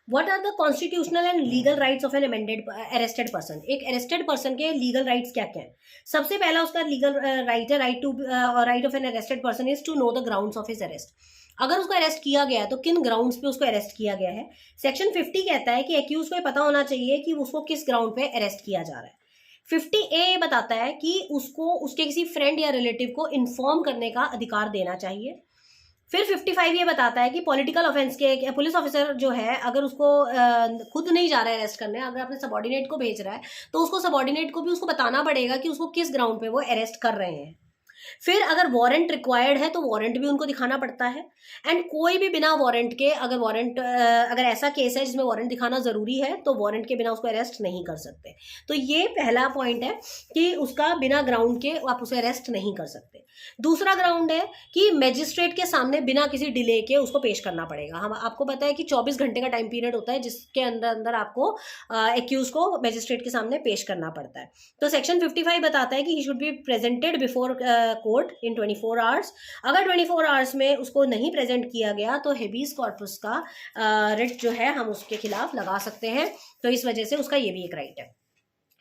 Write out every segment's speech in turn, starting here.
What are the constitutional and legal rights of an arrested person. एक arrested person के legal rights क्या क्या है? सबसे पहला उसका लीगल राइट है, right of an arrested person is to know the grounds of his arrest. अगर उसको अरेस्ट किया गया है तो किन ग्राउंड्स पे उसको अरेस्ट किया गया है। सेक्शन 50 कहता है कि एक्यूज को ये पता होना चाहिए कि उसको किस ग्राउंड पे अरेस्ट किया जा रहा है। 50A बताता है कि उसको उसके किसी फ्रेंड या रिलेटिव को इन्फॉर्म करने का अधिकार देना चाहिए। फिर 55 ये बताता है कि पॉलिटिकल ऑफेंस के पुलिस ऑफिसर जो है, अगर उसको खुद नहीं जा रहा है अरेस्ट करने, अगर अपने सबॉर्डिनेट को भेज रहा है तो उसको सबॉर्डिनेट को भी उसको बताना पड़ेगा कि उसको किस ग्राउंड पे वो अरेस्ट कर रहे हैं। फिर अगर वारंट रिक्वायर्ड है तो वारंट भी उनको दिखाना पड़ता है। एंड कोई भी बिना वारंट के, अगर ऐसा केस है जिसमें वारंट दिखाना जरूरी है तो वारंट के बिना उसको अरेस्ट नहीं कर सकते। तो ये पहला पॉइंट है कि उसका बिना ग्राउंड के आप उसे अरेस्ट नहीं कर सकते। दूसरा ग्राउंड है कि मैजिस्ट्रेट के सामने बिना किसी डिले के उसको पेश करना पड़ेगा। हम आपको पता है कि 24 घंटे का टाइम पीरियड होता है जिसके अंदर अंदर आपको एक्यूज को मैजिस्ट्रेट के सामने पेश करना पड़ता है। तो सेक्शन 55 बताता है कि he should be presented before court in 24 hours. अगर 24 आवर्स में उसको नहीं प्रेजेंट किया गया तो हेबीज कॉर्पस का रिट जो है हम उसके खिलाफ लगा सकते हैं। तो इस वजह से उसका ये भी एक राइट है।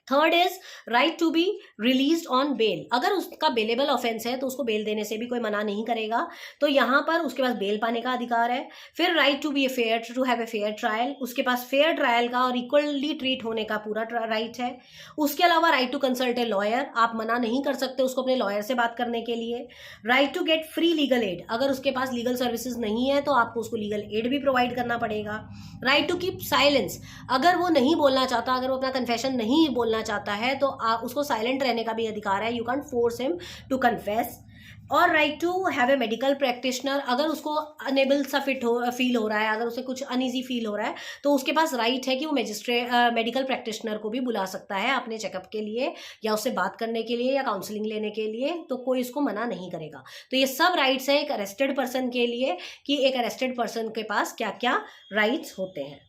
Third is right to be release on bail. अगर उसका बेलेबल ऑफेंस है तो उसको बेल देने से भी कोई मना नहीं करेगा, तो यहाँ पर उसके पास बेल पाने का अधिकार है। फिर right to be a fair, to have a fair trial, उसके पास फेयर ट्रायल का और इक्वली ट्रीट होने का पूरा राइट है। उसके अलावा right to consult a lawyer, आप मना नहीं कर सकते उसको अपने लॉयर से बात करने के लिए। Right to get free legal aid, अगर उसके पास लीगल सर्विसेज नहीं है तो आपको उसको लीगल एड भी प्रोवाइड करना पड़ेगा। राइट टू कीप साइलेंस, अगर वो नहीं बोलना चाहता, अगर वो अपना कन्फेशन नहीं बोलना चाहता है तो उसको साइलेंट रहने का भी अधिकार है। You can force him to confess. और right to have a medical practitioner, अगर उसको अनेबल सा फील हो रहा है, अगर उसे कुछ अनईजी फील हो रहा है तो उसके पास राइट है कि वो मेडिकल प्रैक्टिशनर को भी बुला सकता है अपने चेकअप के लिए या उससे बात करने के लिए या काउंसलिंग लेने के लिए, तो कोई उसको मना नहीं करेगा। तो ये सब राइट्स है एक अरेस्टेड पर्सन के लिए कि एक अरेस्टेड पर्सन के पास क्या क्या राइट्स होते हैं।